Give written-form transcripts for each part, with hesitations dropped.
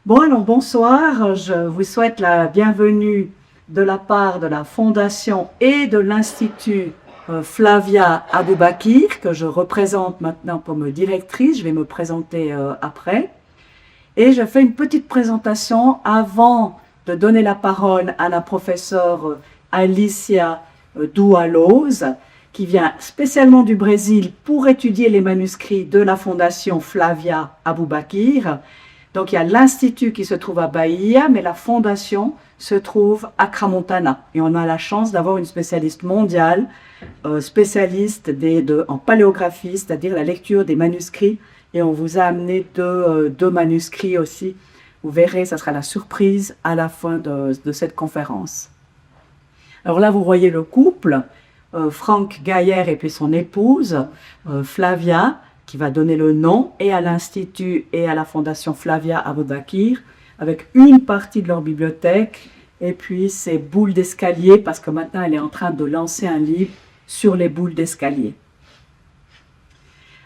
Bon, alors bonsoir, je vous souhaite la bienvenue de la part de la Fondation et de l'Institut Flavia Aboubakir, que je représente maintenant comme directrice. Je vais me présenter après. Et je fais une petite présentation avant de donner la parole à la professeure Alicia Dualoz, qui vient spécialement du Brésil pour étudier les manuscrits de la Fondation Flavia Aboubakir. Donc il y a l'institut qui se trouve à Bahia, mais la fondation se trouve à Crans-Montana. Et on a la chance d'avoir une spécialiste mondiale, spécialiste en paléographie, c'est-à-dire la lecture des manuscrits. Et on vous a amené deux manuscrits aussi. Vous verrez, ça sera la surprise à la fin de cette conférence. Alors là, vous voyez le couple, Franck Gaillère et puis son épouse, Flavia, qui va donner le nom et à l'Institut et à la Fondation Flavia Aboubakir, avec une partie de leur bibliothèque et puis ces boules d'escalier, parce que maintenant elle est en train de lancer un livre sur les boules d'escalier.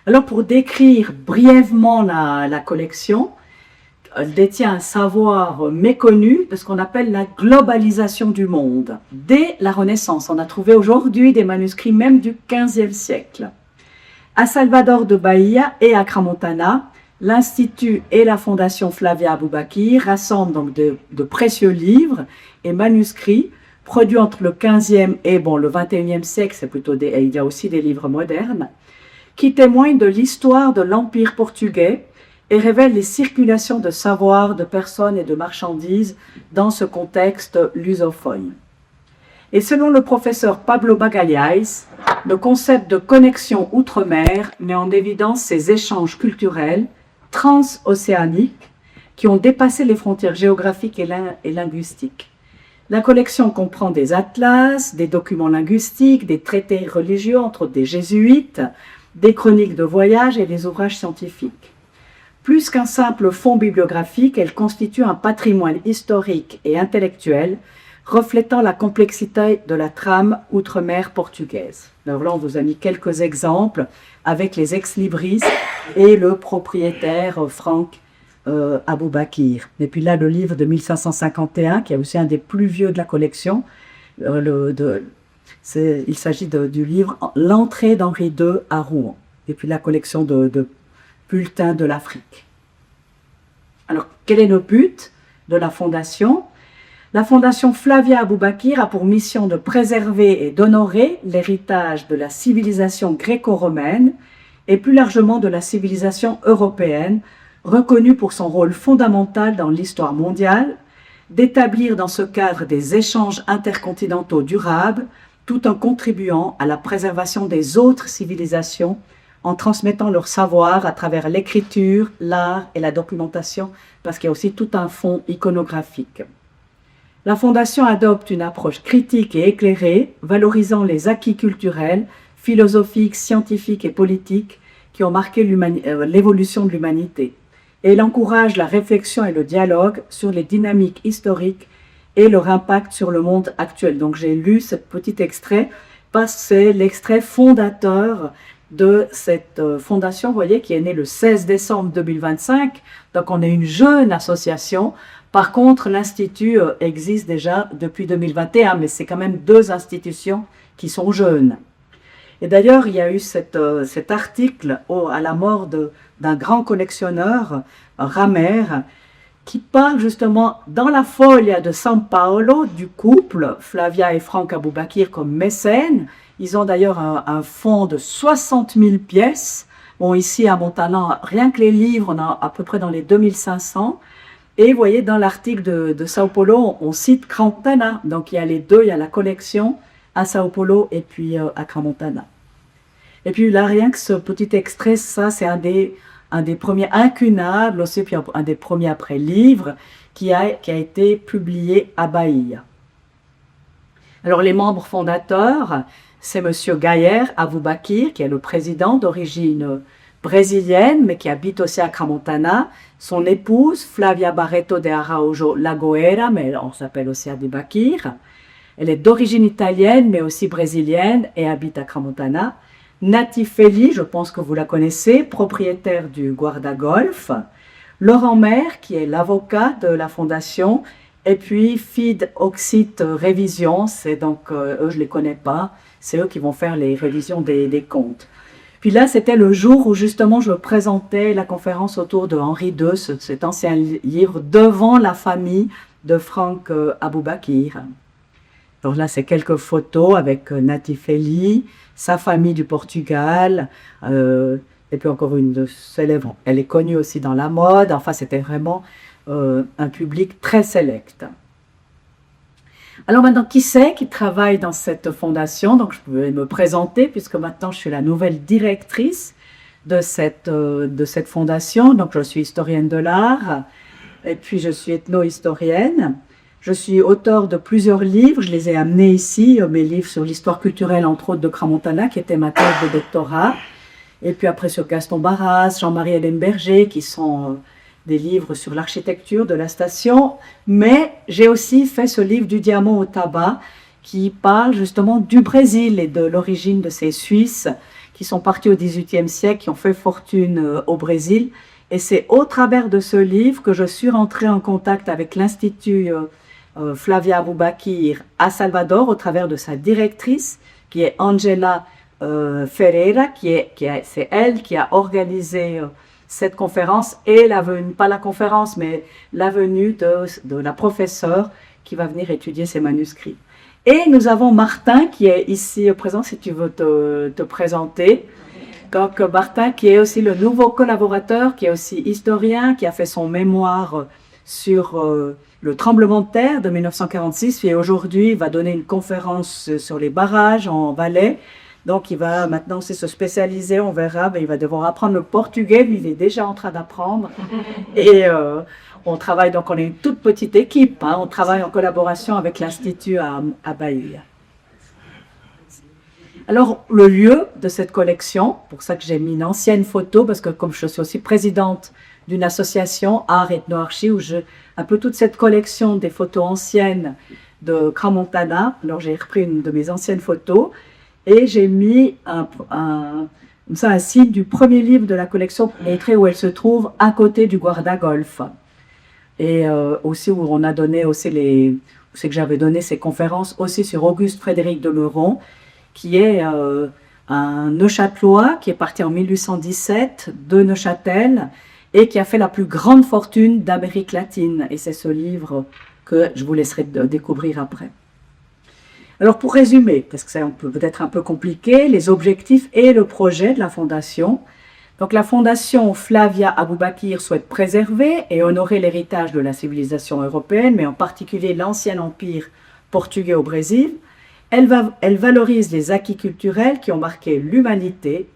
Alors pour décrire brièvement la collection, elle détient un savoir méconnu de ce qu'on appelle la globalisation du monde. Dès la Renaissance, on a trouvé aujourd'hui des manuscrits même du XVe siècle. À Salvador de Bahia et à Crans-Montana, l'Institut et la Fondation Flavia Aboubakir rassemblent donc de précieux livres et manuscrits produits entre le 15e et le 21e siècle, il y a aussi des livres modernes, qui témoignent de l'histoire de l'Empire portugais et révèlent les circulations de savoir, de personnes et de marchandises dans ce contexte lusophone. Et selon le professeur Pablo Magalhães, le concept de connexion outre-mer met en évidence ces échanges culturels transocéaniques qui ont dépassé les frontières géographiques et linguistiques. La collection comprend des atlas, des documents linguistiques, des traités religieux, entre autres des jésuites, des chroniques de voyage et des ouvrages scientifiques. Plus qu'un simple fonds bibliographique, elle constitue un patrimoine historique et intellectuel reflétant la complexité de la trame outre-mer portugaise. Alors là, on vous a mis quelques exemples avec les ex-libris et le propriétaire Franck Aboubakir. Et puis là, le livre de 1551, qui est aussi un des plus vieux de la collection, il s'agit du livre « L'entrée d'Henri II à Rouen ». Et puis la collection de bulletins de l'Afrique. Alors, quel est le but de la Fondation ? La Fondation Flavia Aboubakir a pour mission de préserver et d'honorer l'héritage de la civilisation gréco-romaine et plus largement de la civilisation européenne, reconnue pour son rôle fondamental dans l'histoire mondiale, d'établir dans ce cadre des échanges intercontinentaux durables, tout en contribuant à la préservation des autres civilisations en transmettant leur savoir à travers l'écriture, l'art et la documentation, parce qu'il y a aussi tout un fond iconographique. La Fondation adopte une approche critique et éclairée, valorisant les acquis culturels, philosophiques, scientifiques et politiques qui ont marqué l'évolution de l'humanité. Et elle encourage la réflexion et le dialogue sur les dynamiques historiques et leur impact sur le monde actuel. Donc j'ai lu ce petit extrait parce que c'est l'extrait fondateur de cette fondation, vous voyez, qui est née le 16 décembre 2025. Donc on est une jeune association. Par contre, l'Institut existe déjà depuis 2021, mais c'est quand même deux institutions qui sont jeunes. Et d'ailleurs, il y a eu cet article à la mort d'un grand collectionneur, Ramer, qui parle justement dans la Foglia de São Paulo du couple Flavia et Franck Aboubakir comme mécènes. Ils ont d'ailleurs un fonds de 60 000 pièces. Bon, ici à Montana, rien que les livres, on a à peu près dans les 2500. Et vous voyez, dans l'article de Sao Paulo, on cite Crans-Montana. Donc, il y a les deux, il y a la collection à Sao Paulo et puis à Crans-Montana. Et puis là, rien que ce petit extrait, ça, c'est un des premiers incunables, aussi, puis un des premiers après livres qui a été publié à Bahia. Alors, les membres fondateurs, c'est Monsieur Gaillère Aboubakir, qui est le président d'origine brésilienne, mais qui habite aussi à Crans-Montana. Son épouse, Flavia Barreto de Araújo Lagoeira, mais on s'appelle aussi Aboubakir. Elle est d'origine italienne, mais aussi brésilienne, et habite à Crans-Montana. Nati Feli, je pense que vous la connaissez, propriétaire du Guarda Golf. Laurent Maire, qui est l'avocat de la fondation, et puis Feed Oxit Révision, c'est donc, eux je ne les connais pas, c'est eux qui vont faire les révisions des comptes. Puis là, c'était le jour où justement je présentais la conférence autour de Henri II, cet ancien livre, devant la famille de Franck Aboubakir. Donc là, c'est quelques photos avec Natif Eli, sa famille du Portugal, et puis encore une célèbre. Elle est connue aussi dans la mode. Enfin, c'était vraiment un public très sélect. Alors maintenant, qui c'est qui travaille dans cette fondation? Donc, je vais me présenter puisque maintenant, je suis la nouvelle directrice de cette fondation. Donc, je suis historienne de l'art et puis je suis ethno-historienne. Je suis auteure de plusieurs livres. Je les ai amenés ici, mes livres sur l'histoire culturelle, entre autres, de Crans-Montana, qui était ma thèse de doctorat. Et puis après sur Gaston Barras, Jean-Marie Hélène Berger, qui sont des livres sur l'architecture de la station. Mais j'ai aussi fait ce livre du diamant au tabac, qui parle justement du Brésil et de l'origine de ces Suisses qui sont partis au XVIIIe siècle, qui ont fait fortune au Brésil. Et c'est au travers de ce livre que je suis rentrée en contact avec l'Institut Flavia Aboubakir à Salvador, au travers de sa directrice, qui est Angela Ferreira, c'est elle qui a organisé cette conférence et la venue, pas la conférence, mais la venue de la professeure qui va venir étudier ces manuscrits. Et nous avons Martin qui est ici présent, si tu veux te présenter. Donc Martin qui est aussi le nouveau collaborateur, qui est aussi historien, qui a fait son mémoire sur le tremblement de terre de 1946 et aujourd'hui il va donner une conférence sur les barrages en Valais. Donc il va maintenant aussi se spécialiser, on verra, mais il va devoir apprendre le portugais, mais il est déjà en train d'apprendre. Et on travaille, donc on est une toute petite équipe, hein, on travaille en collaboration avec l'Institut à Bahia. Alors le lieu de cette collection, pour ça que j'ai mis une ancienne photo, parce que comme je suis aussi présidente d'une association Art Ethno-Archi, où j'ai un peu toute cette collection des photos anciennes de Crans-Montana, alors j'ai repris une de mes anciennes photos, et j'ai mis un signe du premier livre de la collection Pénétrée où elle se trouve à côté du guarda-golf. Et aussi où on a donné aussi c'est que j'avais donné ces conférences aussi sur Auguste Frédéric de Meuron, qui est un Neuchâtelois qui est parti en 1817 de Neuchâtel et qui a fait la plus grande fortune d'Amérique latine. Et c'est ce livre que je vous laisserai découvrir après. Alors pour résumer, parce que c'est peut-être un peu compliqué, les objectifs et le projet de la Fondation. Donc la Fondation Flavia Aboubakir souhaite préserver et honorer l'héritage de la civilisation européenne, mais en particulier l'ancien empire portugais au Brésil. Elle valorise les acquis culturels qui ont marqué l'humanité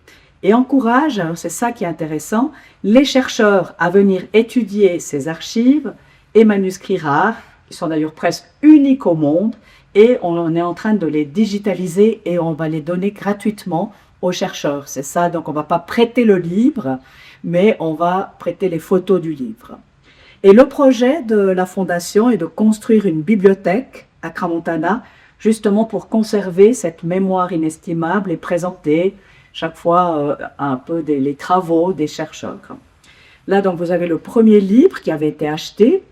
et encourage, c'est ça qui est intéressant, les chercheurs à venir étudier ces archives et manuscrits rares, qui sont d'ailleurs presque uniques au monde, et on est en train de les digitaliser et on va les donner gratuitement aux chercheurs. C'est ça, donc on ne va pas prêter le livre, mais on va prêter les photos du livre. Et le projet de la Fondation est de construire une bibliothèque à Crans-Montana, justement pour conserver cette mémoire inestimable et présenter chaque fois un peu les travaux des chercheurs. Là, donc, vous avez le premier livre qui avait été acheté.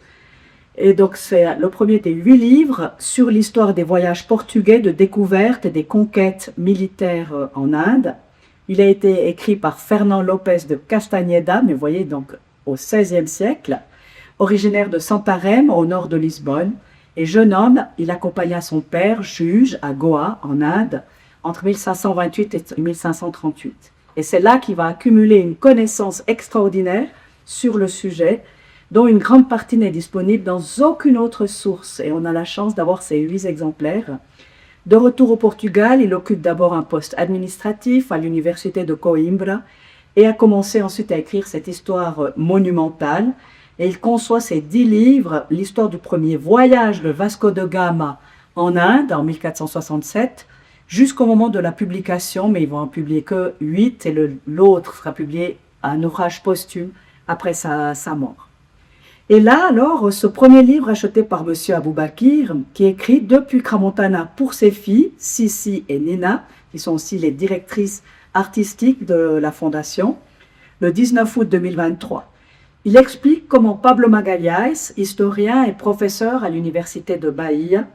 Et donc, c'est le premier des 8 livres sur l'histoire des voyages portugais de découverte et des conquêtes militaires en Inde. Il a été écrit par Fernand Lopez de Castaneda, mais vous voyez, donc au XVIe siècle, originaire de Santarém, au nord de Lisbonne. Et jeune homme, il accompagna son père, juge, à Goa, en Inde, entre 1528 et 1538. Et c'est là qu'il va accumuler une connaissance extraordinaire sur le sujet, dont une grande partie n'est disponible dans aucune autre source. Et on a la chance d'avoir ces 8 exemplaires. De retour au Portugal, il occupe d'abord un poste administratif à l'université de Coimbra et a commencé ensuite à écrire cette histoire monumentale. Et il conçoit ces 10 livres, l'histoire du premier voyage de Vasco de Gama en Inde en 1467, jusqu'au moment de la publication, mais ils vont en publier que 8 et l'autre sera publié à un ouvrage posthume après sa mort. Et là, alors, ce premier livre acheté par M. Aboubakir, qui est écrit depuis Crans-Montana pour ses filles, Sissi et Nina, qui sont aussi les directrices artistiques de la Fondation, le 19 août 2023. Il explique comment Pablo Magalhães, historien et professeur à l'université de Bahia,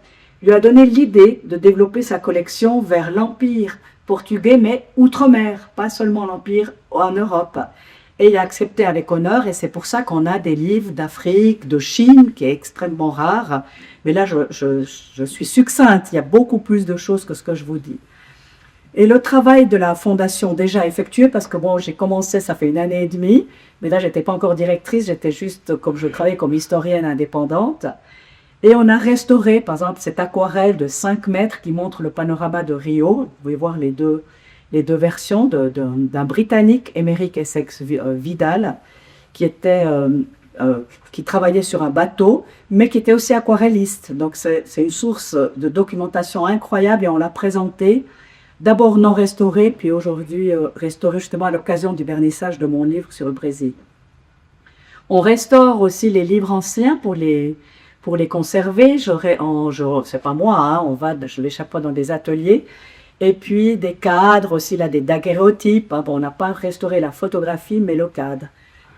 lui a donné l'idée de développer sa collection vers l'Empire portugais, mais outre-mer, pas seulement l'Empire en Europe. Et il a accepté avec honneur, et c'est pour ça qu'on a des livres d'Afrique, de Chine, qui est extrêmement rare. Mais là, je suis succincte, il y a beaucoup plus de choses que ce que je vous dis. Et le travail de la fondation déjà effectué, parce que bon, j'ai commencé, ça fait 1 an et demi, mais là, je n'étais pas encore directrice, j'étais juste, comme je travaillais comme historienne indépendante. Et on a restauré, par exemple, cette aquarelle de 5 mètres qui montre le panorama de Rio. Vous pouvez voir les deux versions d'un Britannique, Émeric Essex Vidal, qui travaillait sur un bateau, mais qui était aussi aquarelliste. Donc c'est une source de documentation incroyable et on l'a présenté, d'abord non restauré, puis aujourd'hui restauré justement à l'occasion du vernissage de mon livre sur le Brésil. On restaure aussi les livres anciens pour les conserver. C'est pas moi, hein, je vais chaque fois dans des ateliers. Et puis des cadres aussi, là, des daguerréotypes. Bon, on n'a pas restauré la photographie, mais le cadre.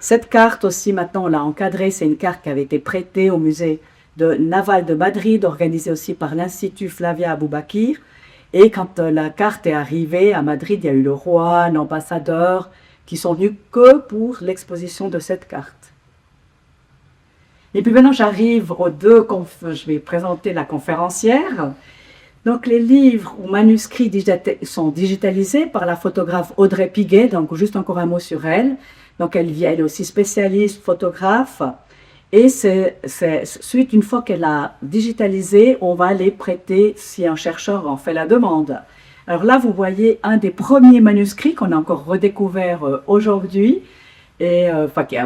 Cette carte aussi, maintenant, on l'a encadrée. C'est une carte qui avait été prêtée au musée naval de Madrid, organisée aussi par l'Institut Flavia Aboubakir. Et quand la carte est arrivée à Madrid, il y a eu le roi, l'ambassadeur, qui sont venus que pour l'exposition de cette carte. Et puis maintenant, j'arrive aux je vais présenter la conférencière. Donc, les livres ou manuscrits sont digitalisés par la photographe Audrey Piguet. Donc, juste encore un mot sur elle. Donc, elle est aussi spécialiste, photographe. Et suite, une fois qu'elle a digitalisé, on va les prêter si un chercheur en fait la demande. Alors là, vous voyez un des premiers manuscrits qu'on a encore redécouvert aujourd'hui. Et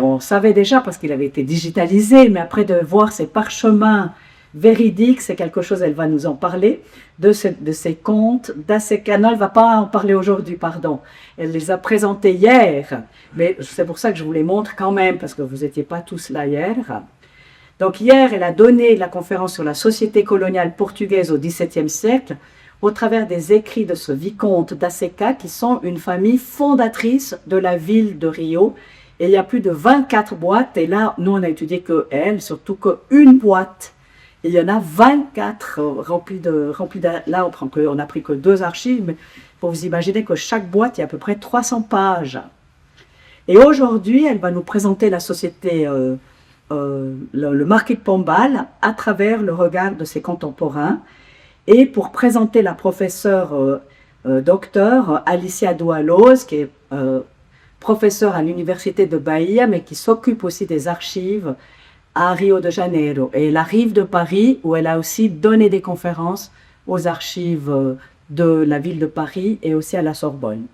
on savait déjà parce qu'il avait été digitalisé, mais après de voir ces parchemins véridiques, c'est quelque chose, elle va nous en parler, de ces contes d'Aseca. Non, elle ne va pas en parler aujourd'hui, pardon. Elle les a présentés hier, mais c'est pour ça que je vous les montre quand même, parce que vous n'étiez pas tous là hier. Donc hier, elle a donné la conférence sur la société coloniale portugaise au XVIIe siècle, au travers des écrits de ce vicomte d'Aseca, qui sont une famille fondatrice de la ville de Rio. Et il y a plus de 24 boîtes, et là, nous, on a étudié que elle, surtout qu'une boîte. Et il y en a 24 remplies là, on n'a pris que 2 archives, mais pour vous imaginer que chaque boîte, il y a à peu près 300 pages. Et aujourd'hui, elle va nous présenter la société, le Marquis de Pombal, à travers le regard de ses contemporains. Et pour présenter la professeure docteur Alicia Doualos, qui est professeure à l'université de Bahia, mais qui s'occupe aussi des archives à Rio de Janeiro. Et elle arrive de Paris, où elle a aussi donné des conférences aux archives de la ville de Paris et aussi à la Sorbonne.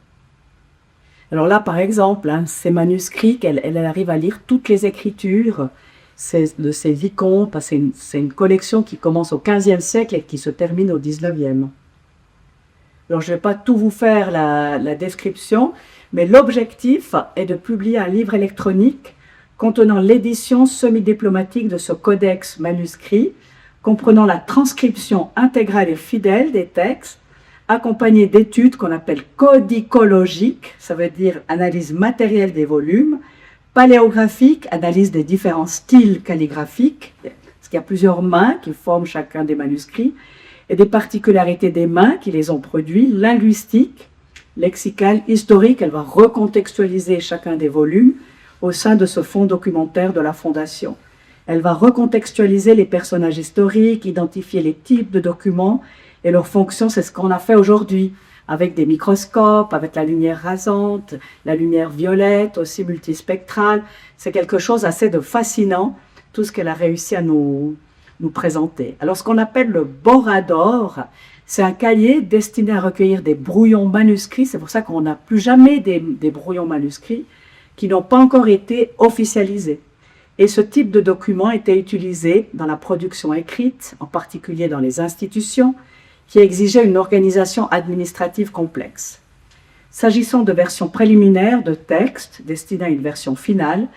Alors là, par exemple, ces manuscrits, elle arrive à lire toutes les écritures de ces vicomtes. C'est une collection qui commence au XVe siècle et qui se termine au XIXe. Alors, je ne vais pas tout vous faire la description, mais l'objectif est de publier un livre électronique contenant l'édition semi-diplomatique de ce codex manuscrit, comprenant la transcription intégrale et fidèle des textes, accompagnée d'études qu'on appelle codicologiques, ça veut dire analyse matérielle des volumes, paléographique, analyse des différents styles calligraphiques, parce qu'il y a plusieurs mains qui forment chacun des manuscrits, et des particularités des mains qui les ont produits, linguistique, lexicale, historique. Elle va recontextualiser chacun des volumes au sein de ce fonds documentaire de la Fondation. Elle va recontextualiser les personnages historiques, identifier les types de documents et leurs fonctions. C'est ce qu'on a fait aujourd'hui avec des microscopes, avec la lumière rasante, la lumière violette, aussi multispectrale. C'est quelque chose assez de fascinant, tout ce qu'elle a réussi à nous présenter. Alors, ce qu'on appelle le Borador, c'est un cahier destiné à recueillir des brouillons manuscrits. C'est pour ça qu'on n'a plus jamais des brouillons manuscrits qui n'ont pas encore été officialisés. Et ce type de document était utilisé dans la production écrite, en particulier dans les institutions, qui exigeaient une organisation administrative complexe. S'agissant de versions préliminaires de textes destinés à une version finale,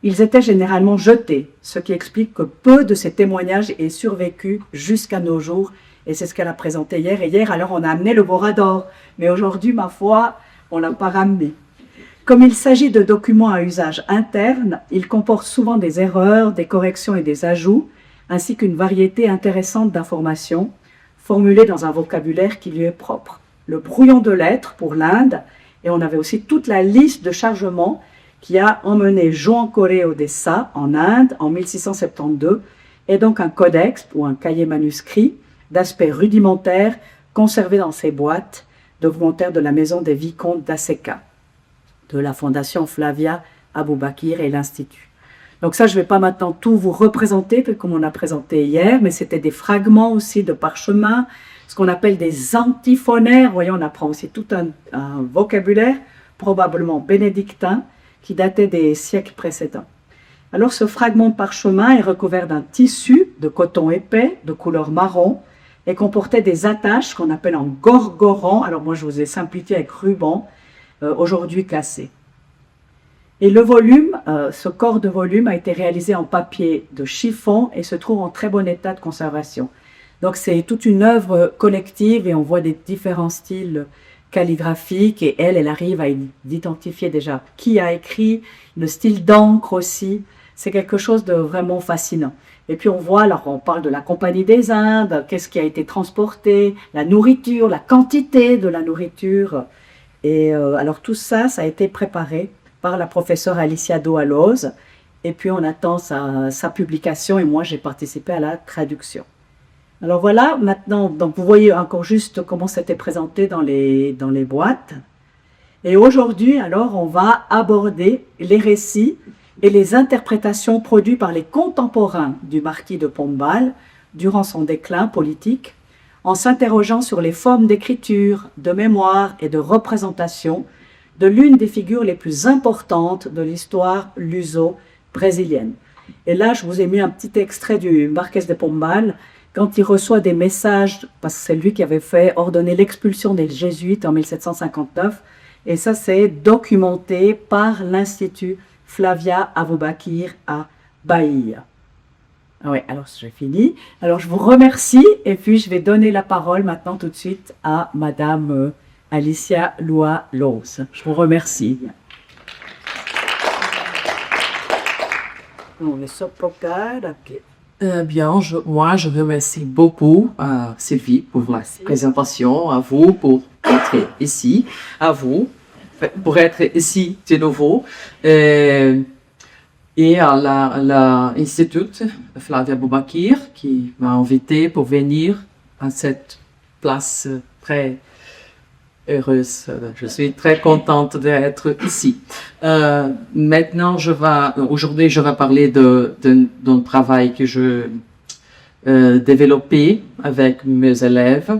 ils étaient généralement jetés, ce qui explique que peu de ces témoignages aient survécu jusqu'à nos jours. Et c'est ce qu'elle a présenté hier. Et hier, alors, on a amené le Borador. Mais aujourd'hui, ma foi, on ne l'a pas ramené. Comme il s'agit de documents à usage interne, ils comportent souvent des erreurs, des corrections et des ajouts, ainsi qu'une variété intéressante d'informations formulées dans un vocabulaire qui lui est propre. Le brouillon de lettres pour l'Inde, et on avait aussi toute la liste de chargements qui a emmené Joan-Corée Odessa en Inde en 1672, et donc un codex ou un cahier manuscrit d'aspect rudimentaire conservé dans ses boîtes, documentaires de la maison des vicomtes d'Aseka, de la fondation Flavia Aboubakir et l'Institut. Donc ça, je ne vais pas maintenant tout vous représenter, comme on a présenté hier, mais c'était des fragments aussi de parchemin, ce qu'on appelle des antiphonaires. Vous voyez, on apprend aussi tout un vocabulaire, probablement bénédictin, qui datait des siècles précédents. Alors ce fragment de parchemin est recouvert d'un tissu de coton épais, de couleur marron, et comportait des attaches qu'on appelle en gorgoran. Alors moi, je vous ai simplifié avec ruban, aujourd'hui classé. Et le volume, ce corps de volume a été réalisé en papier de chiffon et se trouve en très bon état de conservation. Donc c'est toute une œuvre collective et on voit des différents styles calligraphiques et elle arrive à identifier déjà qui a écrit, le style d'encre aussi. C'est quelque chose de vraiment fascinant. Et puis on voit, alors on parle de la Compagnie des Indes, qu'est-ce qui a été transporté, la nourriture, la quantité de la nourriture. Et alors tout ça, ça a été préparé par la professeure Alicia Doaloz, et puis on attend sa publication, et moi j'ai participé à la traduction. Alors voilà, maintenant, donc vous voyez encore juste comment c'était présenté dans les boîtes. Et aujourd'hui, alors, on va aborder les récits et les interprétations produites par les contemporains du marquis de Pombal durant son déclin politique, en s'interrogeant sur les formes d'écriture, de mémoire et de représentation de l'une des figures les plus importantes de l'histoire luso-brésilienne. Et là, je vous ai mis un petit extrait du Marquès de Pombal, quand il reçoit des messages, parce que c'est lui qui avait fait ordonner l'expulsion des jésuites en 1759, et ça c'est documenté par l'Institut Flavia Aboubakir à Bahia. Oui, alors j'ai fini. Alors je vous remercie, et puis je vais donner la parole maintenant tout de suite à Madame Alicia Doaloz. Je vous remercie. Bien, moi, je remercie beaucoup Sylvie pour la présentation, à vous pour être ici, à vous pour être ici de nouveau, et à l'Institut Flavia Aboubakir qui m'a invité pour venir à cette place très heureuse. Je suis très contente d'être ici. Maintenant, aujourd'hui, je vais parler d'un travail que je développé avec mes élèves,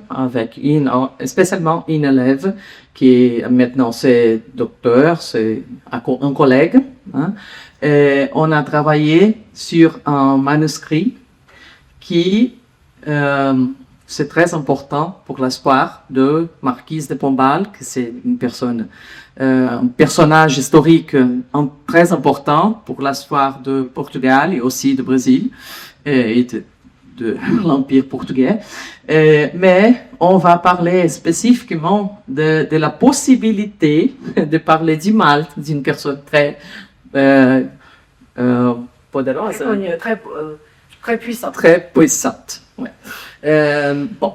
spécialement une élève qui maintenant c'est docteur, c'est un collègue. Hein, et on a travaillé sur un manuscrit qui c'est très important pour l'espoir de Marquise de Pombal, que c'est un personnage historique très important pour l'histoire de Portugal et aussi du Brésil et de l'Empire portugais. Mais on va parler spécifiquement de la possibilité de parler du Malte, d'une personne très poderosa. Très puissante. Très puissante, ouais. Bon,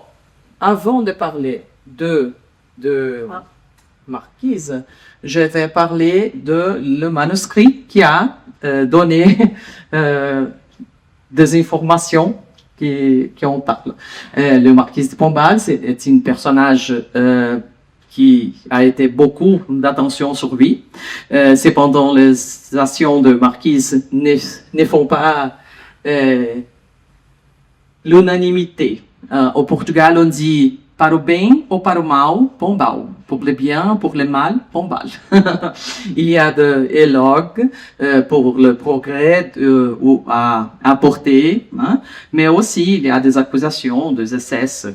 avant de parler de Marquise, je vais parler de le manuscrit qui a donné des informations qui en parlent. Le Marquis de Pombal est un personnage qui a été beaucoup d'attention sur lui. Cependant, les actions de Marquise ne font pas l'unanimité. Au Portugal, on dit para o bem ou para o mal, Pombal. Pour le bien, pour le mal, Pombal. Il y a des éloges pour le progrès ou à apporter, hein, mais aussi il y a des accusations, des excès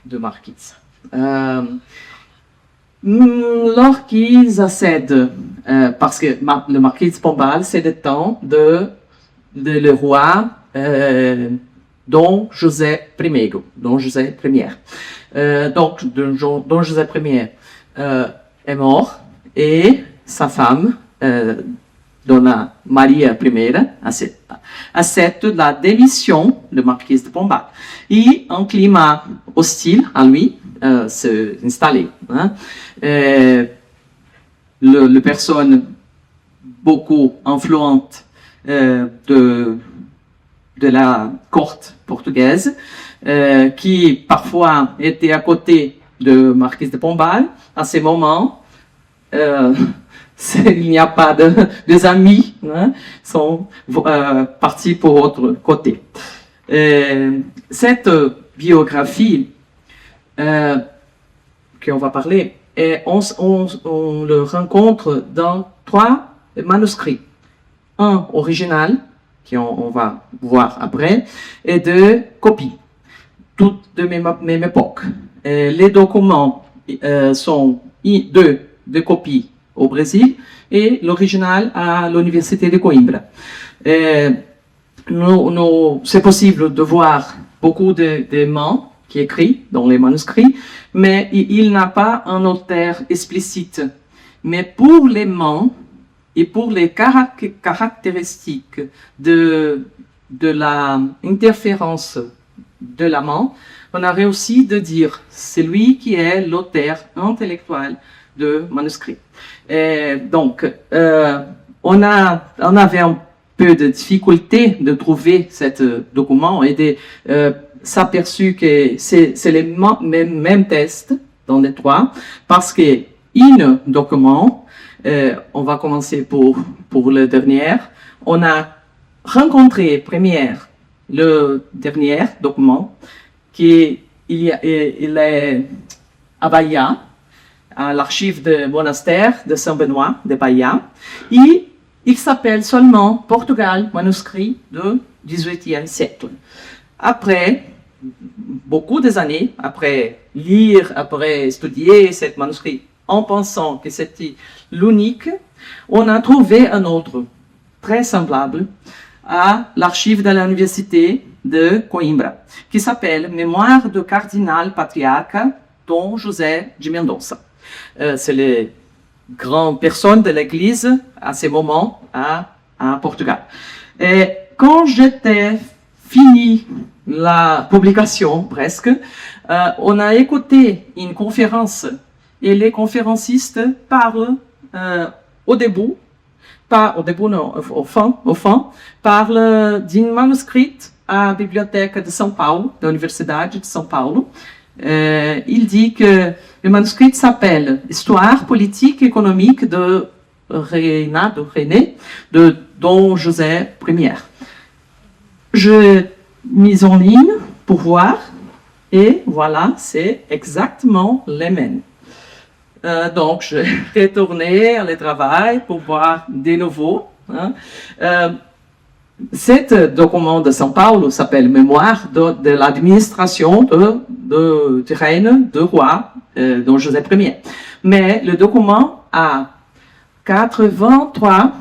de Marquise. Lorsqu'ils accèdent, parce que le Marquis de Pombal, c'est le temps de le roi Dom José I. Dom José I. Donc, Dom José I est mort et sa femme, Dona Maria I, accepte la démission de Marquise de Pombal. Et un climat hostile à lui s'est installé. Hein. Le personne beaucoup influente de la courte portugaise, qui parfois était à côté de Marquise de Pombal, à ces moments, il n'y a pas des amis, hein, sont partis pour autre côté. Cette biographie qu'on va parler, on le rencontre dans 3 manuscrits. Un original, qu'on va voir après, et 2 copies, toutes de même époque. Les documents sont 2 copies au Brésil et l'original à l'université de Coimbra. C'est possible de voir beaucoup de mains qui écrivent dans les manuscrits, mais il n'a pas un auteur explicite. Mais pour les mains et pour les caractéristiques de la interférence de la main, on a réussi de dire c'est lui qui est l'auteur intellectuel de manuscrit. Donc, on avait un peu de difficulté de trouver ce document et de s'aperçu que c'est les mêmes tests dans les 3, parce que un document, on va commencer pour le dernier, on a rencontré le dernier document, il est à Bahia, à l'archive du monastère de Saint-Benoît de Bahia, et il s'appelle seulement Portugal, manuscrit du XVIIIe siècle. Après beaucoup d'années, après lire, après étudier ce manuscrit, en pensant que c'était l'unique, on a trouvé un autre, très semblable, à l'archive de l'université de Coimbra, qui s'appelle Mémoire du cardinal patriarche Dom José de Mendonça. C'est les grandes personnes de l'Église à ce moment à Portugal. Et quand j'étais fini la publication presque, on a écouté une conférence et les conférencistes parlent au fond, parlent d'un manuscrit à la bibliothèque de São Paulo, de l'Université de São Paulo. Il dit que le manuscrit s'appelle Histoire politique et économique de René de Dom José I. Je mis en ligne pour voir et voilà, c'est exactement les mêmes. Donc, je vais retourner au travail pour voir de nouveau. Hein. Ce document de São Paulo s'appelle Mémoire de l'administration du règne du roi Dom José I. Mais le document a 83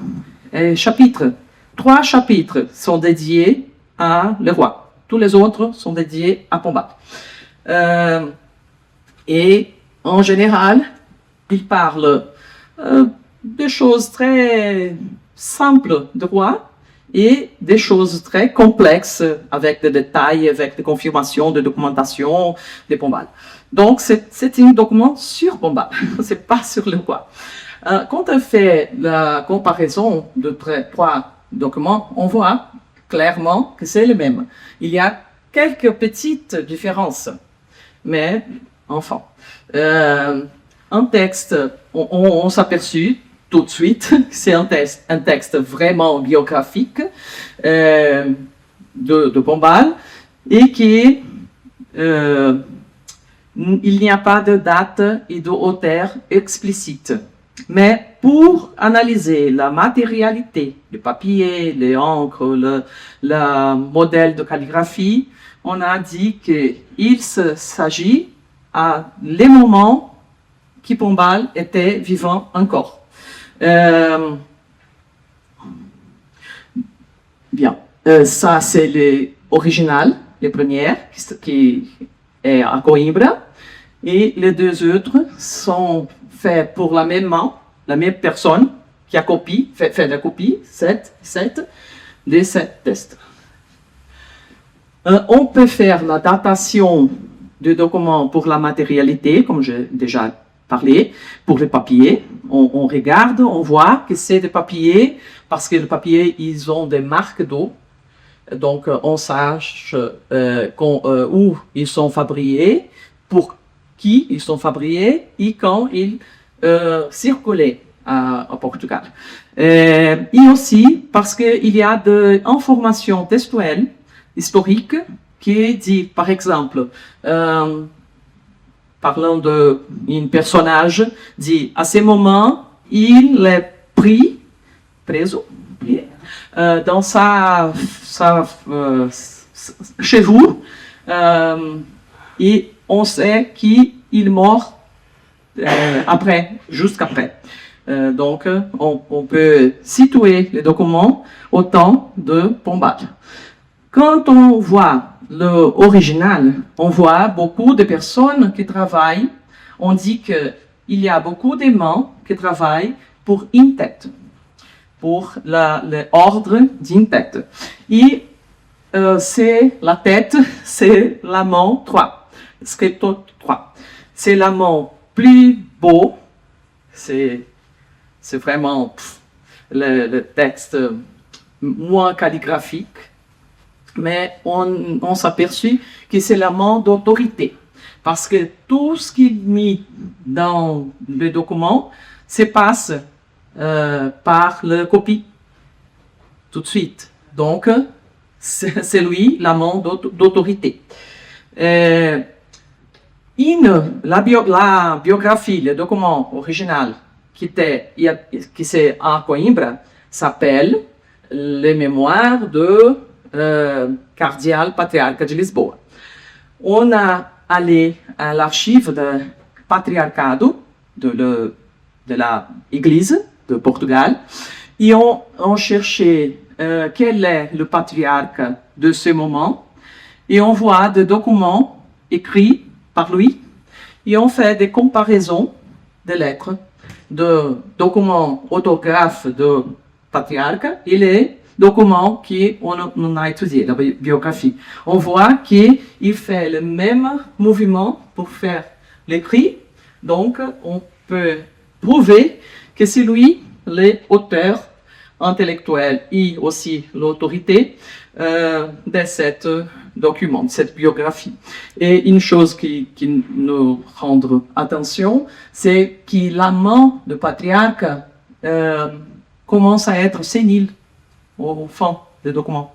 chapitres. 3 chapitres sont dédiés à le roi. Tous les autres sont dédiés à Pombal. Et en général, il parle de choses très simples du roi et des choses très complexes avec des détails, avec des confirmations, de documentation de Pombal. Donc, c'est un document sur Pombal, c'est pas sur le roi. Quand on fait la comparaison de 3 documents, on voit clairement que c'est le même. Il y a quelques petites différences, mais enfin, un texte, on s'aperçut tout de suite que c'est un texte vraiment biographique de Pombal et qu'il n'y a pas de date et d'auteur explicite. Mais pour analyser la matérialité du papier, les encres, le modèle de calligraphie, on a dit qu'il s'agit à les moments que Pombal était vivant encore. Bien, ça c'est l'original, le premier, qui est à Coimbra, et les 2 autres sont faits pour la même main, la même personne qui a fait la copie, 7 des 7 tests. On peut faire la datation de documents pour la matérialité, comme j'ai déjà parlé, pour les papiers. On regarde, on voit que c'est des papiers, parce que les papiers, ils ont des marques d'eau. Donc, on sache où ils sont fabriqués, pour qui ils sont fabriqués et quand ils circulaient à Portugal. Et aussi parce qu'il y a des informations textuelles, historiques, qui dit, par exemple, parlant d'un personnage, dit à ce moment, il est preso, dans chez vous, et on sait qu'il mort après, jusqu'après. Donc, on peut situer les documents au temps de Pombal. Quand on voit l'original, on voit beaucoup de personnes qui travaillent. On dit qu'il y a beaucoup de mains qui travaillent pour une tête, pour l'ordre d'une tête. Et c'est la tête, c'est la main 3, scripto 3. C'est la main plus beau, c'est vraiment le texte moins calligraphique, mais on s'aperçut que c'est la main d'autorité. Parce que tout ce qui est mis dans le document se passe par la copie, tout de suite. Donc, c'est lui, la main d'autorité. La biographie, le document original qui c'est à Coimbra, s'appelle Les Mémoires de Cardeal Patriarca de Lisboa. On a allé à l'archive du patriarcado de la Église de Portugal et on cherchait quel est le patriarche de ce moment et on voit des documents écrits par lui et on fait des comparaisons de lettres, de documents autographes de patriarche et les documents qu'on a étudiés, la biographie. On voit qu'il fait le même mouvement pour faire l'écrit, donc on peut prouver que c'est lui l'auteur intellectuel et aussi l'autorité de cette document, de cette biographie. Et une chose qui nous rend attention, c'est que la main du patriarche commence à être sénile au fond des documents.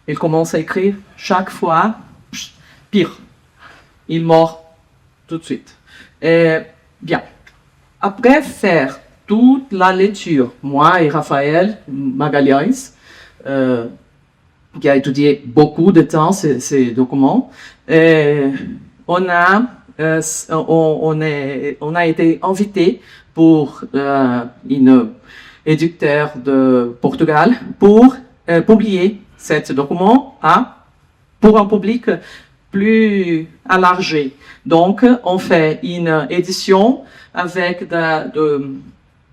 Il commence à écrire chaque fois, pire, il meurt tout de suite. Bien, après faire toute la lecture, moi et Raphaël Magalhães, qui a étudié beaucoup de temps ces documents, on a été invité pour une éditeur de Portugal pour publier ce document pour un public plus élargi. Donc, on fait une édition avec de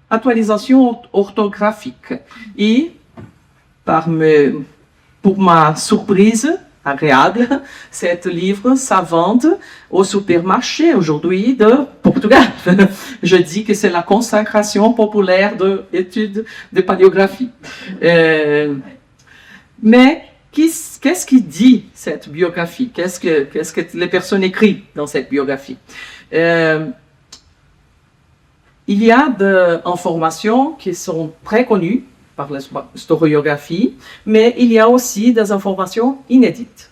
actualisation orthographique. Et pour ma surprise agréable, ce livre ça vend au supermarché aujourd'hui de Portugal. Je dis que c'est la consécration populaire de l'étude de paléographie. Mais qu'est-ce qui dit cette biographie? Qu'est-ce que les personnes écrivent dans cette biographie? Il y a des informations qui sont très connues par l'historiographie, mais il y a aussi des informations inédites.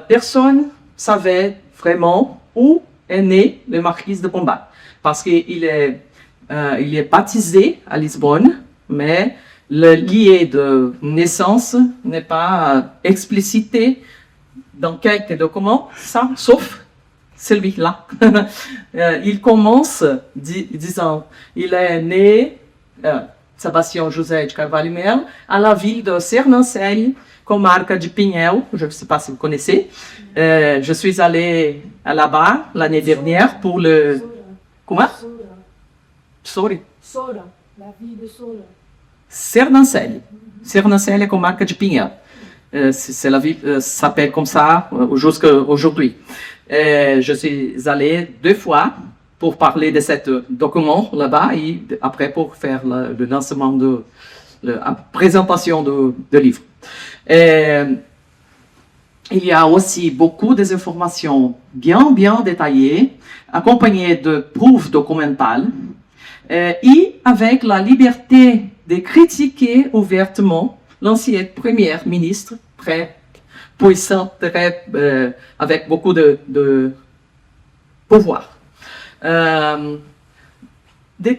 Personne ne savait vraiment où est né le marquis de Pombal, parce qu'il est baptisé à Lisbonne, mais le lieu de naissance n'est pas explicité dans quelques documents, sauf celui-là. Il commence disant, il est né, Sebastião José de Carvalho Melo, à la ville de Sernancelho, comarca de Pinhel, je ne sais pas si vous connaissez. Je suis allé là-bas l'année dernière pour le... Comment? Sorry. Sola, la ville de Sola. Sernancelli. Sernancelli é comarca de Pinhel. C'est la ville s'appelle comme ça jusqu'à aujourd'hui. Je suis allé 2 fois pour parler de ce document là-bas et après pour faire le lancement la présentation de livre. Il y a aussi beaucoup des informations bien détaillées, accompagnées de preuves documentales, et avec la liberté de critiquer ouvertement l'ancien premier ministre, très puissant, avec beaucoup de pouvoir. De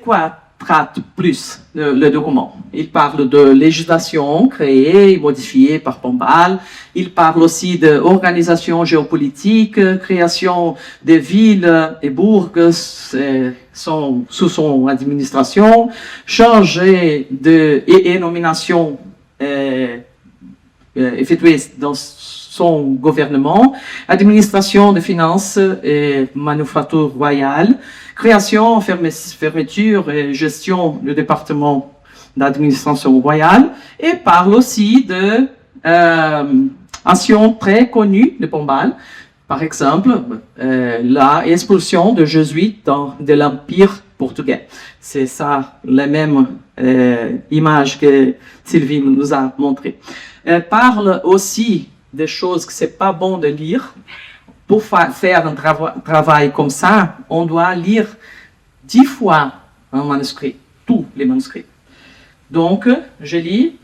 quoi traite plus le document? Il parle de législation créée et modifiée par Pombal. Il parle aussi d'organisation géopolitique, création de villes et bourgs sous son administration, changer et nomination effectuée dans son gouvernement, administration de finances et manufacture royale, création, fermeture et gestion du département d'administration royale, et parle aussi de actions très connues de Pombal, par exemple l'expulsion de jésuites de l'Empire portugais. C'est ça la même image que Sylvie nous a montrée. Elle parle aussi des choses que c'est pas bon de lire. Pour faire un travail comme ça, on doit lire 10 fois un manuscrit, tous les manuscrits. Donc, je lis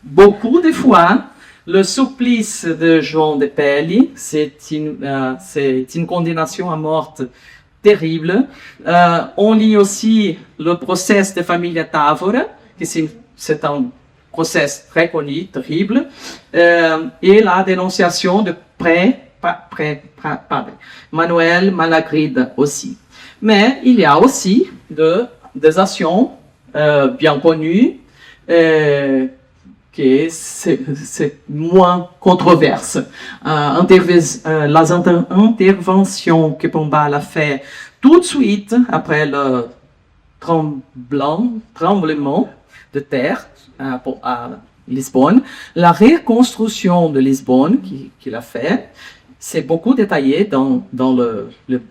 beaucoup de fois. Le supplice de Jean de Pelli, c'est une condamnation à mort terrible. On lit aussi le procès de famille Távora, qui c'est un procès très connu, terrible, et la dénonciation de Manuel Malagrida aussi. Mais il y a aussi des actions bien connues qui c'est moins controverse. Les interventions que Pombal a fait tout de suite après le tremblement de terre à Lisbonne, la reconstruction de Lisbonne qu'il a fait, c'est beaucoup détaillé dans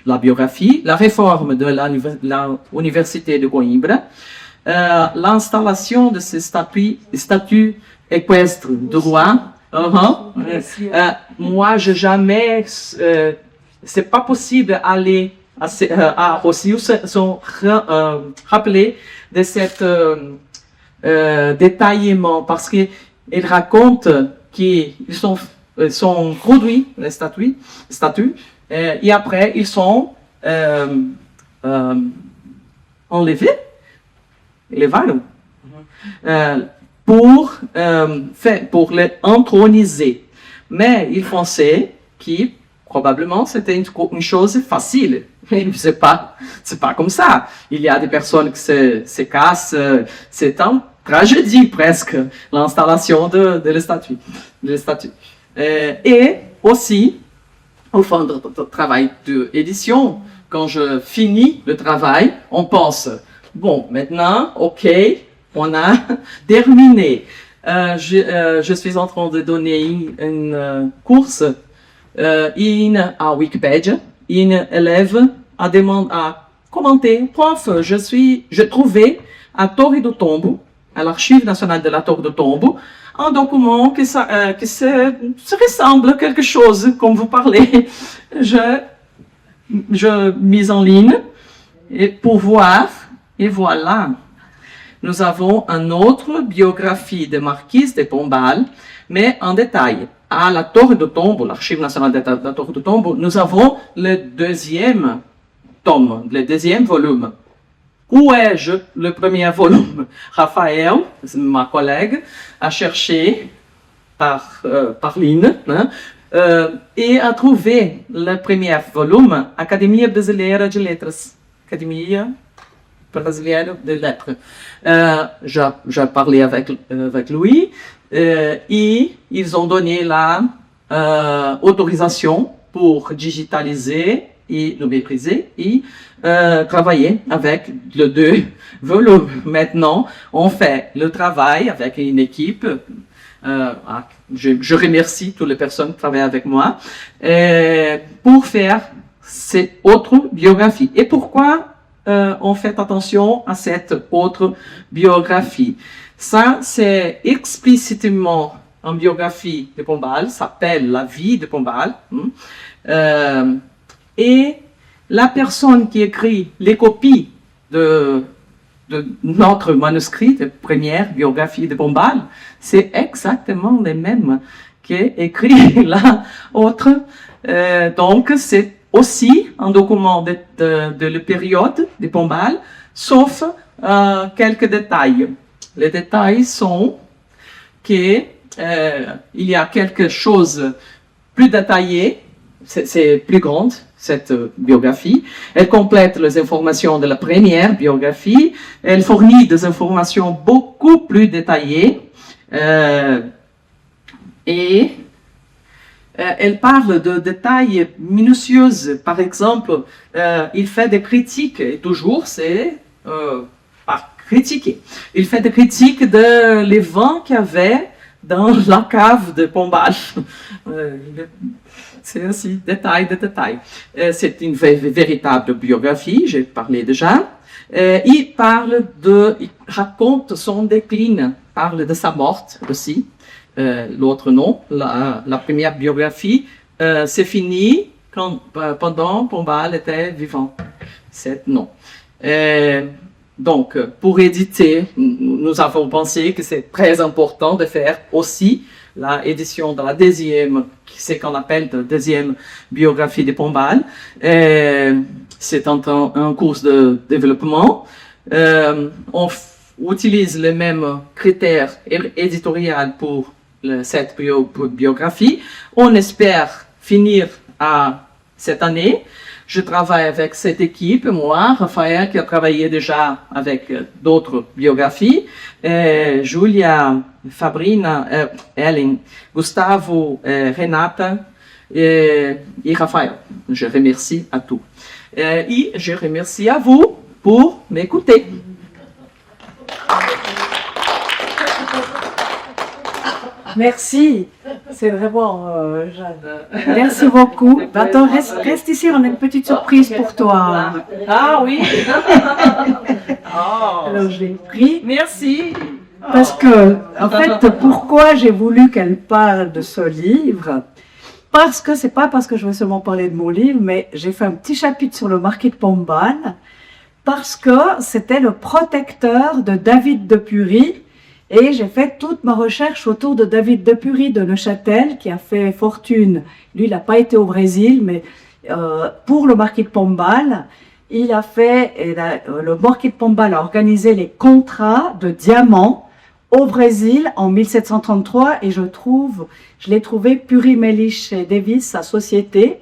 la biographie, la réforme de l'université de Coimbra, l'installation de ces statues équestres de roi. Moi, je jamais, c'est pas possible d'aller à Rossio sans rappeler de cette détaillement, parce qu'il raconte qu'ils sont produits, les statues, et après ils sont enlevés, pour les entroniser. Mais ils pensaient que probablement c'était une chose facile. Mais c'est pas comme ça. Il y a des personnes qui se cassent. C'est une tragédie presque, l'installation de la statue. Et aussi, au fin du travail d'édition, quand je finis le travail, on pense, bon, maintenant, ok, on a terminé. Je suis en train de donner une course à Wikipédia. Une élève a commenté, prof, j'ai trouvé à Torre do Tombo, à l'Archive nationale de la Torre do Tombo, un document qui se ressemble à quelque chose, comme vous parlez. Je mise en ligne et pour voir, et voilà. Nous avons une autre biographie de Marquise de Pombal, mais en détail. À la Torre do Tombo, l'Archive nationale de la Torre do Tombo, nous avons le deuxième tome, le deuxième volume. Où est le premier volume? Raphaël, ma collègue, a cherché par ligne et a trouvé le premier volume, Academia Brasileira de Letras. Academia Brasileira de Lettres. J'ai parlé avec Louis et ils ont donné la autorisation pour digitaliser et le mépriser et travailler avec les deux volumes. Maintenant, on fait le travail avec une équipe. Je remercie toutes les personnes qui travaillent avec moi pour faire cette autre biographie. Et pourquoi on fait attention à cette autre biographie? Ça, c'est explicitement en biographie de Pombal, s'appelle La vie de Pombal. Et la personne qui écrit les copies de notre manuscrit de première biographie de Pombal, c'est exactement les mêmes qui est écrit la autre. Donc, c'est aussi un document de la période de Pombal, sauf quelques détails. Les détails sont qu'il y a quelque chose plus détaillé, c'est plus grande, cette biographie. Elle complète les informations de la première biographie. Elle fournit des informations beaucoup plus détaillées. Et elle parle de détails minutieux. Par exemple, il fait des critiques, et toujours c'est pas critiquer. Il fait des critiques de les vins qu'il y avait dans la cave de Pombal. C'est aussi détail de détail. C'est une véritable biographie, j'ai parlé déjà. Il raconte son déclin, parle de sa mort aussi. L'autre nom, la première biographie, c'est fini pendant Pombal était vivant. C'est non. Donc, pour éditer, nous avons pensé que c'est très important de faire aussi la édition de la deuxième, c'est qu'on appelle la deuxième biographie de Pombal. C'est un cours de développement. On utilise les mêmes critères éditoriaux pour cette biographie. On espère finir à cette année. Je travaille avec cette équipe, moi, Raphaël, qui a travaillé déjà avec d'autres biographies, Julia, Fabrina, Ellen, Gustavo, Renata et Raphaël. Je remercie à tous. Et je remercie à vous pour m'écouter. Merci, c'est vraiment... Merci beaucoup. Attends, reste ici, on a une petite surprise pour toi. Ah oui. Alors je l'ai pris. Merci. Parce que, en fait, pourquoi j'ai voulu qu'elle parle de ce livre? Parce que c'est pas parce que je veux seulement parler de mon livre, mais j'ai fait un petit chapitre sur le marquis de Pombal, parce que c'était le protecteur de David de Pury. Et j'ai fait toute ma recherche autour de David de Pury de Neuchâtel, qui a fait fortune. Lui, il n'a pas été au Brésil, mais pour le marquis de Pombal, le marquis de Pombal a organisé les contrats de diamants au Brésil en 1733, et je l'ai trouvé Pury Mellich et Davis, sa société,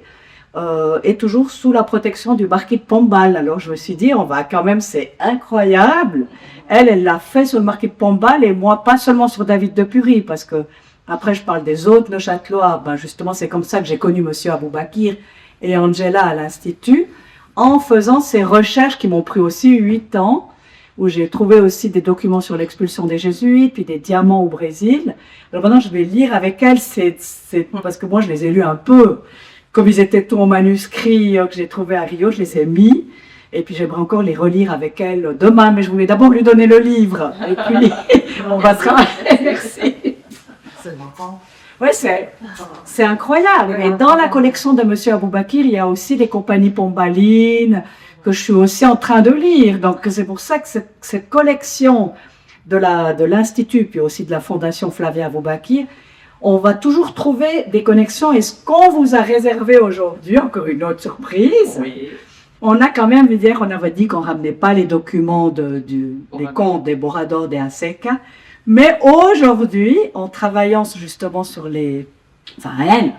est toujours sous la protection du marquis de Pombal. Alors je me suis dit, on va quand même, c'est incroyable. Elle l'a fait sur le marquis de Pombal, et moi, pas seulement sur David de Pury, parce que après je parle des autres Neuchâtelois. Ben justement, c'est comme ça que j'ai connu Monsieur Aboubakir et Angela à l'Institut, en faisant ces recherches qui m'ont pris aussi 8 ans, où j'ai trouvé aussi des documents sur l'expulsion des Jésuites, puis des diamants au Brésil. Alors maintenant, je vais lire avec elle, parce que moi, je les ai lus un peu, comme ils étaient tous en manuscrit que j'ai trouvé à Rio, je les ai mis. Et puis j'aimerais encore les relire avec elle demain, mais je voulais d'abord lui donner le livre. Et puis on va travailler. Merci. C'est marrant. Oui, c'est incroyable. Et dans la collection de Monsieur Aboubakir, il y a aussi les compagnies pombalines que je suis aussi en train de lire. Donc c'est pour ça que cette collection de l'Institut, puis aussi de la Fondation Flavia Aboubakir, on va toujours trouver des connexions. Et ce qu'on vous a réservé aujourd'hui, encore une autre surprise, oui. On a quand même, on avait dit qu'on ne ramenait pas les documents des comptes des Borador de Aseca, mais aujourd'hui, en travaillant justement sur les... Enfin, elle,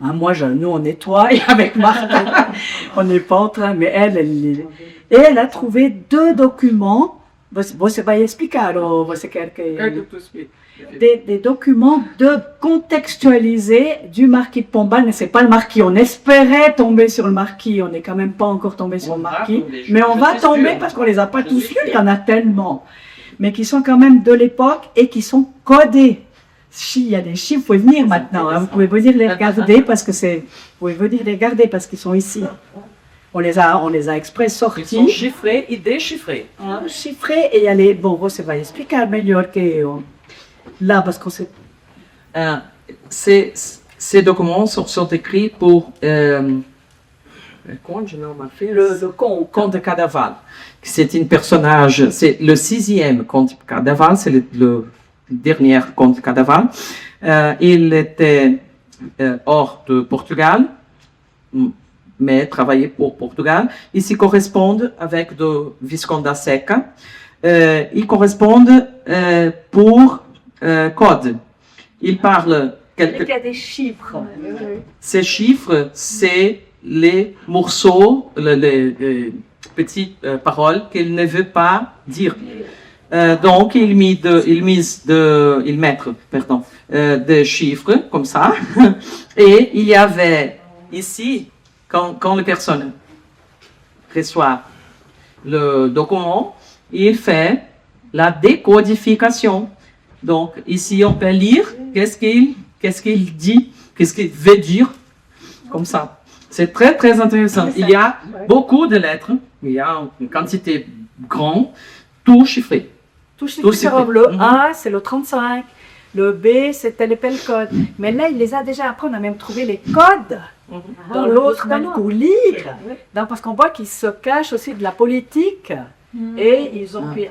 hein, nous on nettoie, et avec Martha, on n'est pas en train, mais et elle a trouvé 2 documents. Você vai explicar, ou você quer que... des documents de contextualiser du marquis de Pombal, mais c'est pas le marquis. On espérait tomber sur le marquis, on n'est quand même pas encore tombé sur le marquis, mais on va tomber parce qu'on les a pas tous lus, il y en a tellement, mais qui sont quand même de l'époque et qui sont codés. Il y a des chiffres, vous pouvez venir maintenant, hein, vous pouvez venir les regarder parce que c'est, vous pouvez venir les regarder parce qu'ils sont ici. On les a exprès sortis. Ils sont chiffrés et déchiffrés. Chiffrés et il y a les, bon, você vai explicar melhor que eu. Là, parce qu'on sait. Ces documents sont écrits pour le comte de Cadaval. C'est un personnage, c'est le 6e comte de Cadaval, c'est le dernier comte de Cadaval. Il était hors de Portugal, mais travaillait pour Portugal. Ici correspondent avec le Visconde da Seca. Ils correspondent pour code. Il parle Il y a des chiffres. Ces chiffres, c'est les morceaux, les petites paroles qu'il ne veut pas dire. Donc, il met des chiffres comme ça. Et il y avait ici, quand la personne reçoit le document, il fait la décodification. Donc, ici, on peut lire qu'est-ce qu'il dit, qu'est-ce qu'il veut dire, comme ça. C'est très, très intéressant. Il y a beaucoup de lettres, il y a une quantité grande, tout chiffré. Tout chiffré. Le A, c'est le 35. Le B, c'est tel et tel code. Mais là, il les a déjà. Après, on a même trouvé les codes dans l'autre pour lire. Donc, parce qu'on voit qu'ils se cachent aussi de la politique. Et ils ont pu...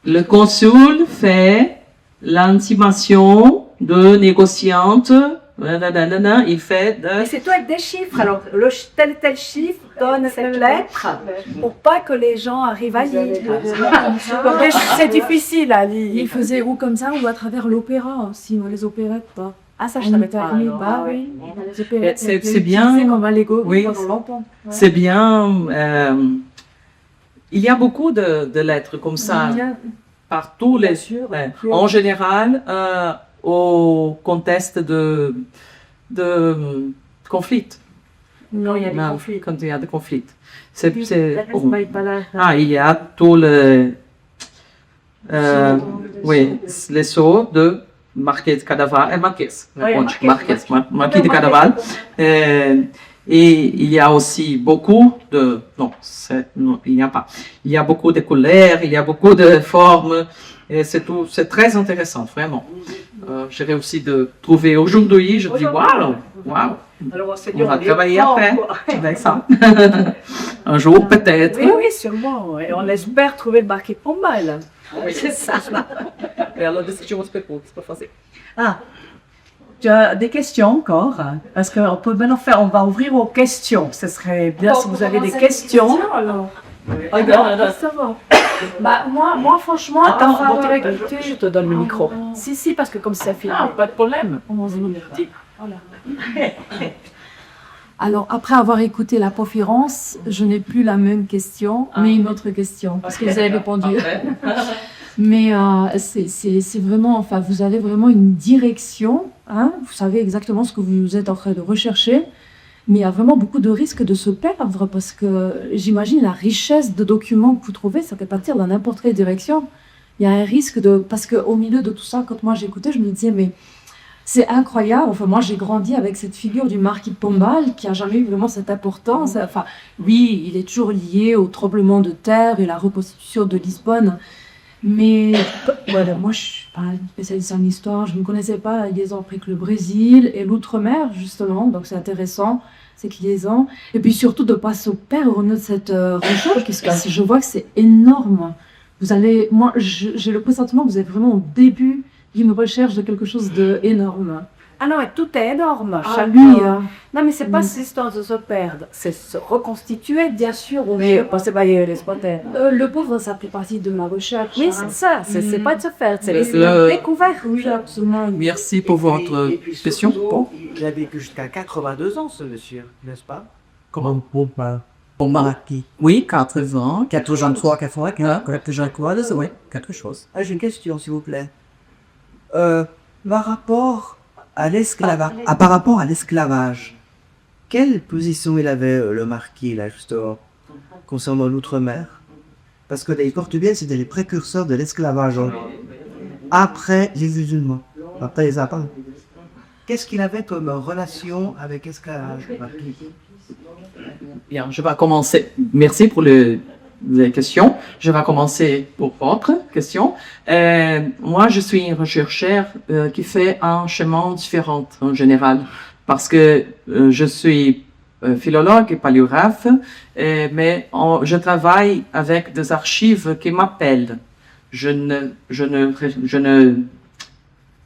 Le consul fait l'intimation de négociante. Il fait de... Mais c'est tout avec des chiffres. Alors, tel chiffre donne cette lettre pour pas que les gens arrivent à lire. C'est difficile à lire. Il faisait ou comme ça ou à travers l'opéra, sinon les opérettes pas. Ah, ça, je savais pas. Bah oui. C'est bien. Comme un Lego Oui. pendant longtemps. Ouais. C'est bien. Il y a beaucoup de lettres comme ça, par tous les... En général, au contexte de conflit. Non, il y a des conflits. Quand il y a des conflits. Il y a tous les... les sceaux de Marquês de Cadaval, Marquis de Cadaval. Et il y a aussi beaucoup de... Non, il n'y a pas. Il y a beaucoup de couleurs, il y a beaucoup de formes. Et c'est très intéressant, vraiment. J'ai réussi de trouver aujourd'hui, je dis waouh. Alors, On va travailler après avec ça. Un jour, peut-être. Oui, sûrement. Et on espère trouver le marquis de Pombal. Oui. C'est ça. Et alors, décision, c'est pas facile. Ah, tu as des questions encore? Parce qu'on peut maintenant faire, on va ouvrir aux questions. Ce serait bien si vous avez des questions. Alors. Regarde. Ça va. Bah, moi franchement, Attends, après avoir écouté... je te donne le micro. Si, parce que comme ça filme. Pas de problème. Voilà. Alors, après avoir écouté la conférence, je n'ai plus la même question, mais une autre question, parce que vous avez répondu. Mais c'est vraiment, enfin, vous avez vraiment une direction, hein, vous savez exactement ce que vous êtes en train de rechercher, mais il y a vraiment beaucoup de risques de se perdre, parce que j'imagine la richesse de documents que vous trouvez, ça peut partir dans n'importe quelle direction. Il y a un risque de... Parce qu'au milieu de tout ça, quand moi j'écoutais, je me disais, mais c'est incroyable. Enfin, moi, j'ai grandi avec cette figure du marquis de Pombal qui a jamais eu vraiment cette importance. Enfin, oui, il est toujours lié au tremblement de terre et la reconstitution de Lisbonne. Mais voilà, moi, je suis pas une spécialiste en histoire. Je ne connaissais pas la liaison avec le Brésil et l'outre-mer, justement. Donc, c'est intéressant, cette liaison. Et puis, surtout, de ne pas se perdre de cette recherche, parce que je vois que c'est énorme. Vous allez... Moi, j'ai le pressentiment que vous êtes vraiment au début d'une recherche de quelque chose d'énorme. Ah non, mais tout est énorme. Non, mais c'est pas cette histoire de se perdre, c'est se reconstituer, bien sûr. Mais c'est pas les spotters. Le pauvre, ça fait partie de ma recherche. Oui, c'est ça. C'est pas de se faire, c'est Le- la découverte. Oui, absolument. Merci pour votre Et puis question. surtout, il a vécu jusqu'à 82 ans, ce monsieur, n'est-ce pas? Comment pour Maraki? Oui, 80. 83, 84, quelque chose, oui, quelque chose. Ah, j'ai une question, s'il vous plaît. Par rapport à l'esclavage, par rapport à l'esclavage, quelle position il avait le marquis là justement concernant l'outre-mer? Parce que les Portugais c'était les précurseurs de l'esclavage après les musulmans, après les Arabes. Qu'est-ce qu'il avait comme relation avec l'esclavage, le marquis? Bien, je vais commencer. Merci pour les questions. Je vais commencer pour votre question. Moi, je suis une chercheur qui fait un chemin différent en général parce que je suis philologue et paléographe, mais je travaille avec des archives qui m'appellent.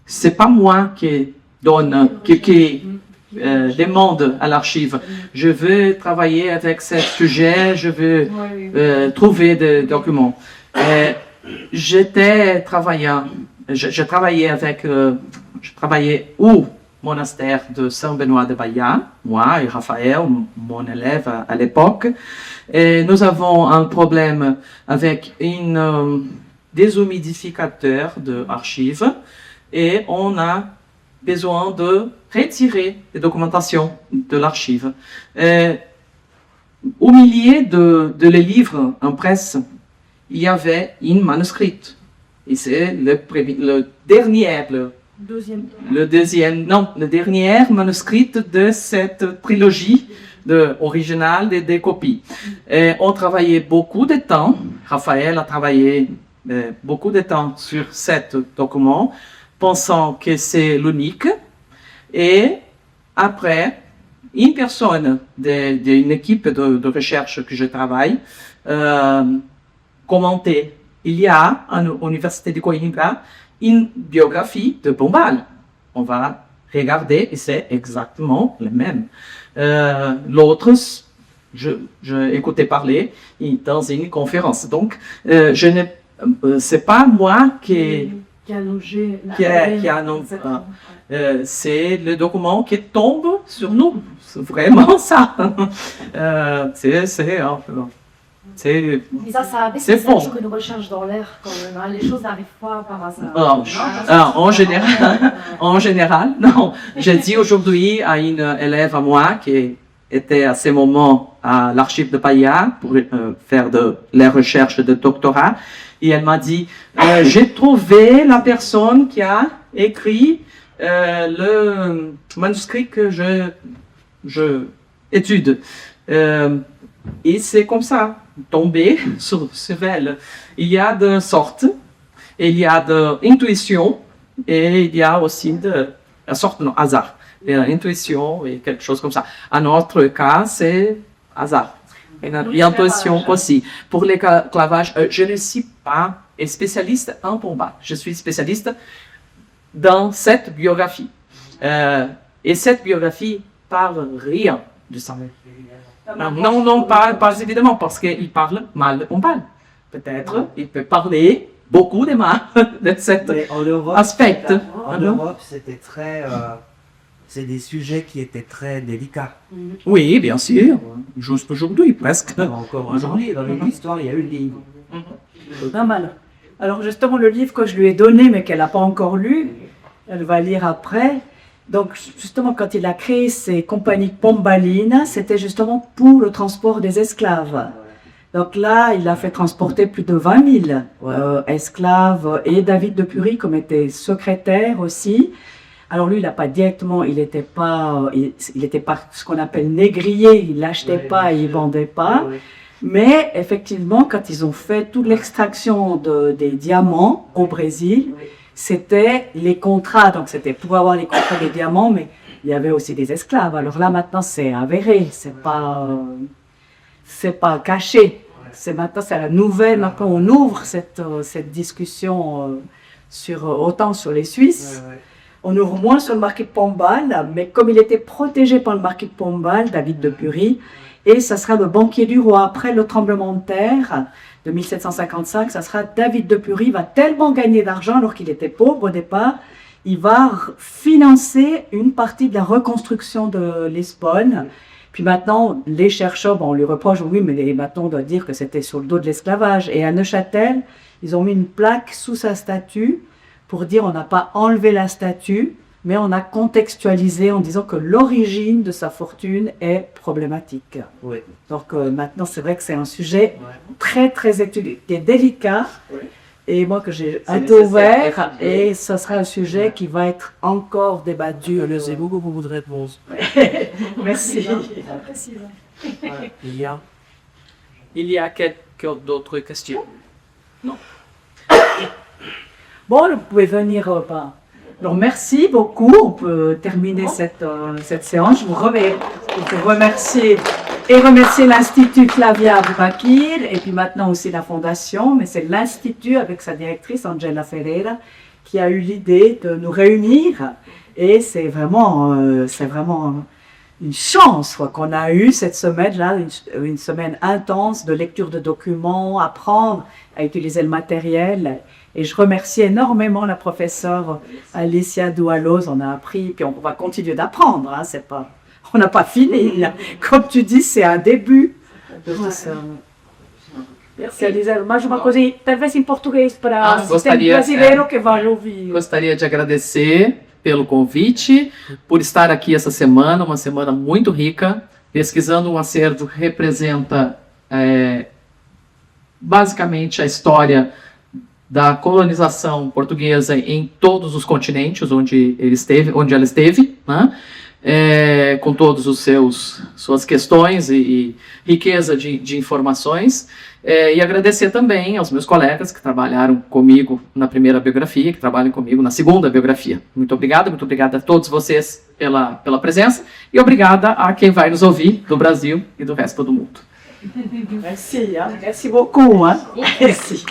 C'est pas moi qui donne, qui demande à l'archive. Je veux travailler avec ce sujet, je veux trouver des documents. Je travaillais au monastère de Saint-Benoît de Bahia, moi et Raphaël, mon élève à l'époque. Et nous avons un problème avec un déshumidificateur d'archives et on a besoin de retirer les documentations de l'archive. Au milieu de les livres en presse, il y avait un manuscrit. Et c'est le dernier manuscrit de cette trilogie originale des copies. Et on travaillait beaucoup de temps, Raphaël a travaillé beaucoup de temps sur cet document, pensant que c'est l'unique. Et après, une personne d'une équipe de recherche que je travaille commentait, il y a à l'Université de Coimbra une biographie de Pombal. On va regarder et c'est exactement le même. L'autre, je écoutais parler dans une conférence. Donc, c'est pas moi qui c'est le document qui tombe sur nous. C'est vraiment ça. C'est bon. Une recherche dans l'air quand même. Hein. Les choses n'arrivent pas par hasard. En général, non. J'ai dit aujourd'hui à une élève à moi qui était à ce moment à l'archive de Bahia pour faire les recherches de doctorat. Et elle m'a dit, j'ai trouvé la personne qui a écrit le manuscrit que je étude. Et c'est comme ça, tombé sur elle. Il y a de sortes, il y a de intuition, et il y a aussi de sorte, non, hasard. Il y a intuition et quelque chose comme ça. À notre cas, c'est hasard. Il y a intuition aussi. Pour l'esclavage, je ne suis pas spécialiste en Pombal. Je suis spécialiste dans cette biographie. Et cette biographie parle rien de ça. Non, pas évidemment, parce qu'il parle mal de Pombal. Peut-être il peut parler beaucoup de mal de cet aspect. En Europe, c'était très... c'est des sujets qui étaient très délicats. Oui, bien sûr. Juste aujourd'hui, presque. Encore aujourd'hui, dans l'histoire, il y a eu le livre. Pas mal. Alors justement, le livre que je lui ai donné, mais qu'elle n'a pas encore lu, elle va lire après. Donc justement, quand il a créé ces compagnies pombalines, c'était justement pour le transport des esclaves. Donc là, il a fait transporter plus de 20 000 esclaves et David de Pury, comme était secrétaire aussi. Alors lui, il n'a pas directement, il n'était pas ce qu'on appelle négrier, il n'achetait pas et il ne vendait pas. Mais effectivement, quand ils ont fait toute l'extraction des diamants au Brésil, c'était les contrats. Donc c'était pour avoir les contrats des diamants, mais il y avait aussi des esclaves. Alors là, maintenant, c'est avéré, c'est pas caché. C'est la nouvelle. Maintenant, on ouvre cette discussion autant sur les Suisses. On ouvre moins sur le marquis de Pombal, mais comme il était protégé par le marquis de Pombal, David de Pury, et ça sera le banquier du roi. Après le tremblement de terre de 1755, ça sera David de Pury, va tellement gagner d'argent alors qu'il était pauvre au départ, il va financer une partie de la reconstruction de Lisbonne. Puis maintenant, les chercheurs, on lui reproche, oui, mais maintenant on doit dire que c'était sur le dos de l'esclavage. Et à Neuchâtel, ils ont mis une plaque sous sa statue pour dire on n'a pas enlevé la statue, mais on a contextualisé en disant que l'origine de sa fortune est problématique. Oui. Donc maintenant, c'est vrai que c'est un sujet très, très étudié, qui est délicat, et moi que j'ai un peu ouvert, et ce sera un sujet qui va être encore débattu. Merci beaucoup pour votre réponse. Merci. Il y a quelques d'autres questions? Bon, vous pouvez venir. Alors, merci beaucoup. On peut terminer cette séance. Je vous remercie et remercier l'Institut Flavia Aboubakir et puis maintenant aussi la Fondation. Mais c'est l'Institut avec sa directrice Angela Ferreira qui a eu l'idée de nous réunir. Et c'est vraiment une chance qu'on a eu cette semaine-là, une semaine intense de lecture de documents, apprendre à utiliser le matériel. Et je remercie énormément la professeure Alicia Doualos. On a appris, puis on va continuer d'apprendre. Hein, on n'a pas fini. Là. Comme tu dis, c'est un début. Merci, Elisa. Mas uma così, talvez em português para o brasileiro que vai ouvir. Gostaria de agradecer pelo convite, por estar aqui essa semana, uma semana muito rica. Pesquisando um Acervo representa basicamente a história da colonização portuguesa em todos os continentes onde ela esteve, né? Com todos os suas questões e riqueza de informações. E agradecer também aos meus colegas que trabalharam comigo na primeira biografia, que trabalham comigo na segunda biografia. Muito obrigada a todos vocês pela presença e obrigada a quem vai nos ouvir do Brasil e do resto do mundo. Merci, hein? Merci beaucoup. Hein? Merci.